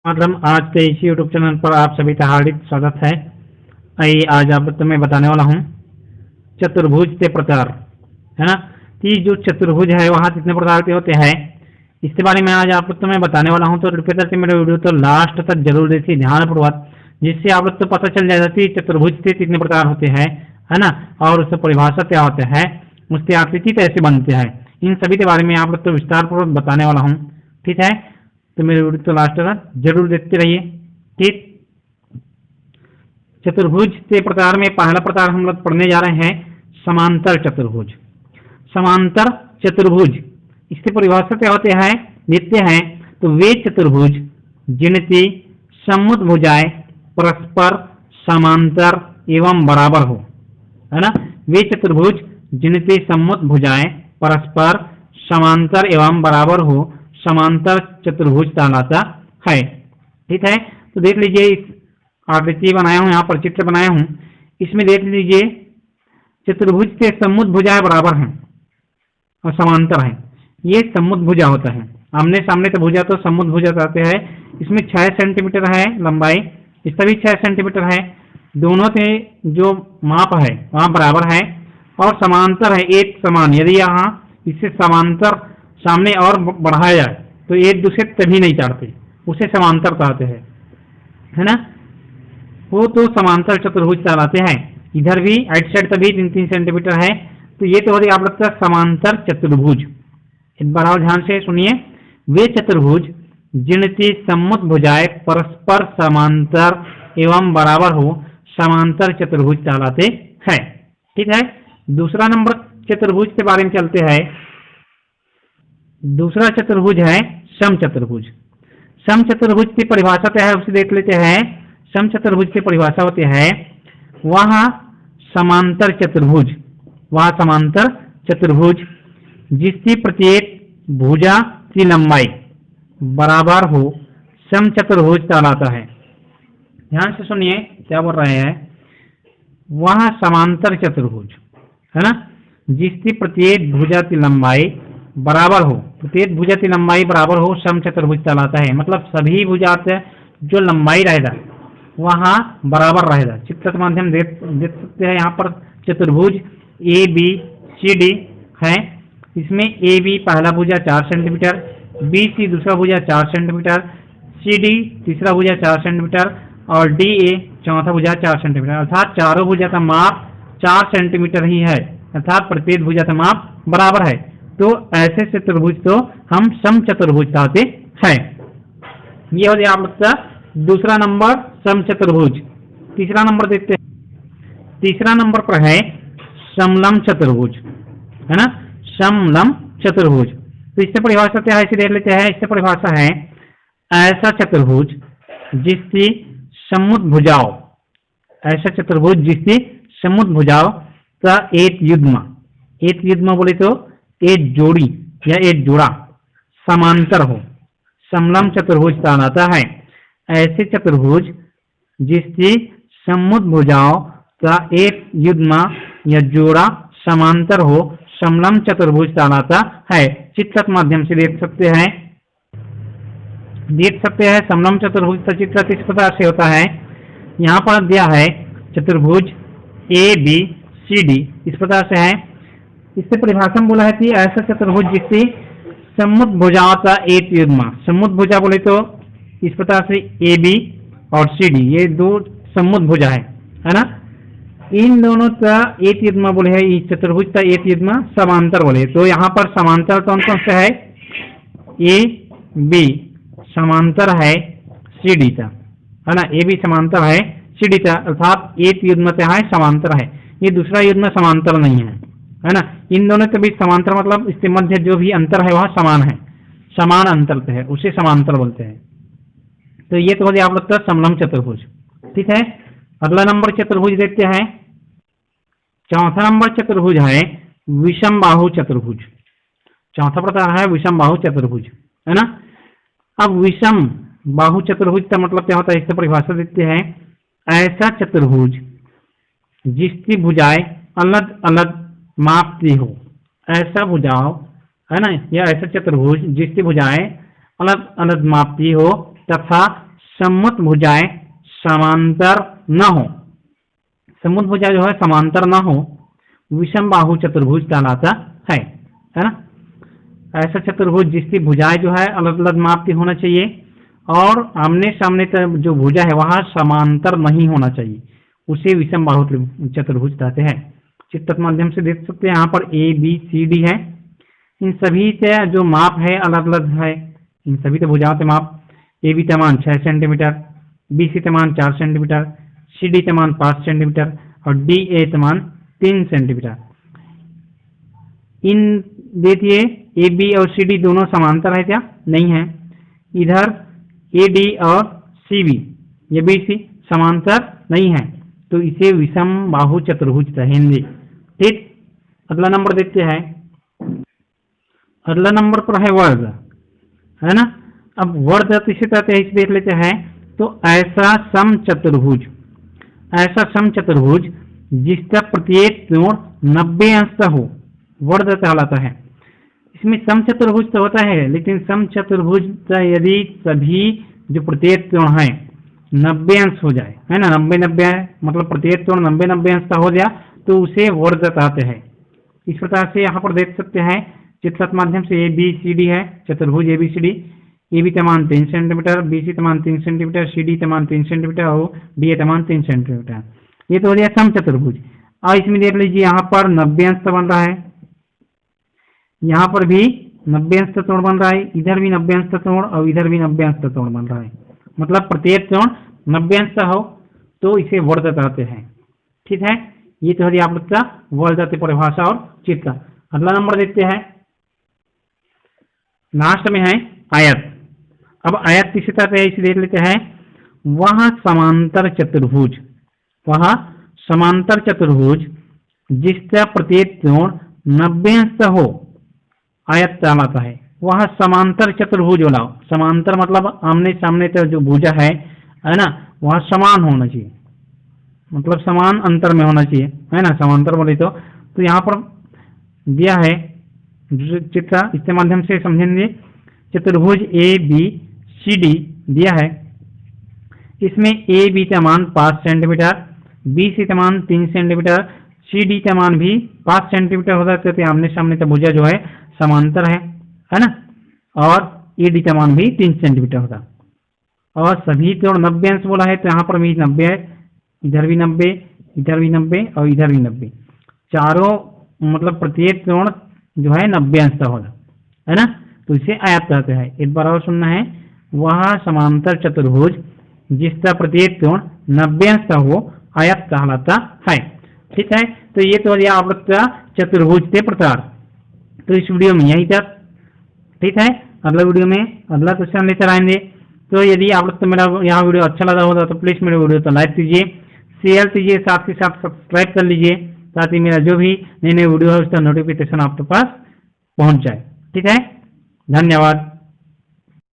मतलब आज के इसी यूट्यूब चैनल पर आप सभी का हार्दिक स्वागत है। आइए आज आप तुम्हें बताने वाला हूँ चतुर्भुज के प्रकार, है ना। कि जो चतुर्भुज है वहाँ कितने प्रकार के होते हैं, इसके बारे में आज आप तुम्हें बताने वाला हूँ। तो कृपया करके मेरे वीडियो तो लास्ट तक जरूर देखिए ध्यानपूर्वक, जिससे आप लोग को पता चल जाएगा कि चतुर्भुज के कितने प्रकार होते हैं, है ना। और उससे परिभाषा क्या होते हैं, उसके आकृति कैसे बनते हैं, इन सभी के बारे में आप लोग को विस्तार पूर्वक बताने वाला हूँ। ठीक है, तो मेरे वीडियो तो लास्ट तक जरूर देखते रहिए। ठीक, चतुर्भुज के प्रकार में पहला प्रकार हम लोग पढ़ने जा रहे हैं समांतर चतुर्भुज। समांतर चतुर्भुज इसकी परिभाषा क्या होते हैं देखते हैं। तो वे चतुर्भुज जिनकी समुद्भुजाएं परस्पर समांतर एवं बराबर हो, है ना। वे चतुर्भुज जिनकी समुद्भुजाएं परस्पर समांतर एवं बराबर हो, समांतर चतुर्भुज कहलाता है। ठीक है, तो देख लीजिए इस आकृति बनाया हूं, यहाँ पर चित्र बनाया हूं। इसमें देख लीजिए चतुर्भुज के समुद्भुजाएं बराबर हैं और समांतर हैं। ये समुद्भुजा होता है, आमने सामने का भुजा तो समुद्भुजा कहते हैं। इसमें 6 सेंटीमीटर है लंबाई, इसका भी 6 सेंटीमीटर है। दोनों के जो माप है वहाँ बराबर है और समांतर है, एक समान। यदि यहाँ इससे समांतर सामने और बढ़ाया जाए तो एक दूसरे कभी नहीं चाटते, उसे समांतर कहते हैं, है ना। वो तो समांतर चतुर्भुज कहलाते हैं। इधर भी राइट साइड का भी 3-3 सेंटीमीटर है। तो ये तो हो रही आप लोग का समांतर चतुर्भुज। एक बार और ध्यान से सुनिए, वे चतुर्भुज जिनकी समुद्भुजाएं परस्पर समांतर एवं बराबर हो, समांतर चतुर्भुज कहलाते हैं। ठीक है, दूसरा नंबर चतुर्भुज के बारे में चलते हैं। दूसरा चतुर्भुज है समचतुर्भुज। समचतुर्भुज की परिभाषा क्या है उसे देख लेते हैं। समचतुर्भुज की परिभाषा होती है वहाँ समांतर चतुर्भुज, वहाँ समांतर चतुर्भुज जिसकी प्रत्येक भुजा की लंबाई बराबर हो, समचतुर्भुज कहलाता है। ध्यान से सुनिए क्या बोल रहे हैं, वहाँ समांतर चतुर्भुज, है ना, जिसकी प्रत्येक भुजा की लंबाई बराबर हो, प्रत्येक भुजा की लंबाई बराबर हो, समचतुर्भुज कहलाता है। मतलब सभी भुजा से जो लंबाई रहेगा वहाँ बराबर रहेगा। चित्र के माध्यम देख सकते हैं यहाँ पर चतुर्भुज ए बी सी डी है। इसमें ए बी पहला भुजा 4 सेंटीमीटर, बी सी दूसरा भुजा 4 सेंटीमीटर, सी डी तीसरा भुजा 4 सेंटीमीटर और डी ए चौथा भुजा 4 सेंटीमीटर। अर्थात चारों भुजा का माप 4 सेंटीमीटर ही है, अर्थात प्रत्येक भुजा का माप बराबर है। तो ऐसे चतुर्भुज तो हम समचतुर्भुज कहते हैं। ये हो गया आप लोग का दूसरा नंबर समचतुर्भुज। तीसरा नंबर देखते हैं। तीसरा नंबर पर है समलंब चतुर्भुज, है ना, समलंब चतुर्भुज। तो इससे परिभाषा क्या है इसे देख लेते हैं। इससे परिभाषा है ऐसा चतुर्भुज जिसकी समुद्भुजाओं, ऐसा चतुर्भुज जिसकी समुद्भुजाओं का एक युग्म, एक युग्म बोले तो एक जोड़ी या एक जोड़ा समांतर हो, समलंब चतुर्भुज कहलाता है। ऐसे चतुर्भुज जिसकी समुद्भुजाओं का एक युग्म या जोड़ा समांतर हो, समलंब चतुर्भुज कहलाता है। चित्र के माध्यम से देख सकते हैं, समलंब चतुर्भुज का चित्र किस प्रकार से होता है। यहाँ पर दिया है चतुर्भुज ए बी सी डी, इस प्रकार से है। इससे परिभाषा में बोला है कि ऐसा चतुर्भुज जिसकी समुद्भुजाओं का एक युग्म, समुद्भुजा बोले तो इस प्रकार से ए बी और सी डी ये दो समुद्भुजा है ना। इन दोनों का एक युग्म बोले है, इस चतुर्भुज का एक युग्म समांतर बोले। तो यहाँ पर समांतर कौन कौन सा है, ए बी समांतर है सी डी का, है ना। ए बी समांतर है सी डी का, अर्थात एक युग्म क्या है समांतर है, ये दूसरा युग्म समांतर नहीं है ना। इन दोनों के बीच समांतर मतलब इसके मध्य जो भी अंतर है वह समान है, समान अंतर है, उसे समांतर बोलते हैं। तो ये तो हो गया आप लोग का समलंब चतुर्भुज। ठीक है, अगला नंबर चतुर्भुज देखते हैं। चौथा नंबर चतुर्भुज है विषम बाहु चतुर्भुज। चौथा प्रकार है विषम बाहु चतुर्भुज, है ना। अब विषम बाहु चतुर्भुज का मतलब क्या होता है, इससे परिभाषा देते हैं। ऐसा चतुर्भुज जिसकी भुजाएं अलग अलग माप की हो, ऐसा भुजाओं, है ना, या ऐसा चतुर्भुज जिसकी भुजाएं अलग अलग माप की हो तथा सम्मुख भुजाएं समांतर न हो, सम्मुख भुजा जो है समांतर न हो, विषम बाहु चतुर्भुज कहलाता है ना। ऐसा चतुर्भुज जिसकी भुजाएं जो है अलग अलग माप की होना चाहिए और आमने सामने जो भुजा है वहां समांतर नहीं होना चाहिए, उसे विषम बाहु चतुर्भुज कहते हैं। चित्र के माध्यम से देख सकते हैं यहाँ पर ए बी सी डी है, इन सभी से जो माप है अलग अलग है। इन सभी तो भुजाओं के माप ए बी का मान 6 सेंटीमीटर, बी सी का मान 4 सेंटीमीटर, सी डी का मान 5 सेंटीमीटर और डी ए का मान 3 सेंटीमीटर। इन देखिए ए बी और सी डी दोनों समांतर है क्या? नहीं है। इधर ए डी और सी बी ये बी सी समांतर नहीं है, तो इसे विषम बाहु चतुर्भुज कहेंगे। ठीक, अगला नंबर देखते हैं। अगला नंबर पर है वर्ग, है ना। अब वर्ग किसे कहते हैं इसे देख लेते हैं। तो ऐसा समचतुर्भुज, ऐसा समचतुर्भुज जिसका प्रत्येक कोण 90 अंश का हो, वर्ग कहलाता है। इसमें समचतुर्भुज तो होता है, लेकिन समचतुर्भुज का यदि सभी जो प्रत्येक कोण है 90 अंश हो जाए, है ना, 90-90 मतलब प्रत्येक कोण 90-90 अंश का हो गया तो उसे वर्ग कहते हैं। इस प्रकार से यहाँ पर देख सकते हैं चित्र के माध्यम से ए बी सी डी है चतुर्भुज A B C D. A B का मान 3 सेंटीमीटर, बी सी का मान 3 सेंटीमीटर, सी डी का मान 3 सेंटीमीटर और डी ए का मान 3 सेंटीमीटर। ये तो हो गया समचतुर्भुज। और इसमें देख लीजिए यहाँ पर 90 अंश का बन रहा है, यहाँ पर भी 90 अंश का कोण बन रहा है, इधर भी 90 अंश का कोण और इधर भी 90 अंश का कोण बन रहा है। मतलब प्रत्येक कोण 90 अंश का हो तो इसे वर्ग कहते हैं। ठीक है, ये तो है आप लोग का वर्ग की परिभाषा और चित्र। अगला नंबर देखते हैं, लास्ट में है आयत। अब आयत किसे कहते हैं इसे देख लेते हैं। वह समांतर चतुर्भुज, वह समांतर चतुर्भुज जिसका प्रत्येक कोण 90 अंश का हो, आयत कहलाता है। वह समांतर चतुर्भुज वाला, समांतर मतलब आमने सामने का जो भुजा है ना, वह समान होना चाहिए, मतलब समान अंतर में होना चाहिए, है ना। समांतर बोले तो यहाँ पर दिया है चित्र, इसके माध्यम से समझेंगे। चतुर्भुज ए बी सी डी दिया है, इसमें ए बी का मान 5 सेंटीमीटर, बी सी का मान 3 सेंटीमीटर, सी डी का मान भी 5 सेंटीमीटर होता है, तो आमने सामने का भुजा जो है समांतर है ना। और ए डी का मान भी 3 सेंटीमीटर होता। और सभी कोण 90 अंश बोला है, तो यहाँ पर भी 90 है, इधर भी 90, इधर भी 90 और इधर भी 90, चारों मतलब प्रत्येक कोण जो है 90 अंश का होगा, है ना। तो इसे आयत कहते हैं। एक बार और सुनना है, वह समांतर चतुर्भुज जिसका प्रत्येक कोण 90 अंश का हो, आयत कहलाता है। ठीक है, तो ये तो आप लोग का चतुर्भुज के प्रकार। तो इस वीडियो में यही तक। ठीक है, अगला वीडियो में अगला क्वेश्चन लेकर आएंगे। तो यदि आप लोग को मेरा यहाँ वीडियो अच्छा लगा होगा तो प्लीज मेरे वीडियो को लाइक कीजिए, शेयर कीजिए, साथ ही साथ सब्सक्राइब कर लीजिए, ताकि मेरा जो भी नए नए वीडियो है उसका नोटिफिकेशन आपके पास पहुंच जाए। ठीक है, धन्यवाद।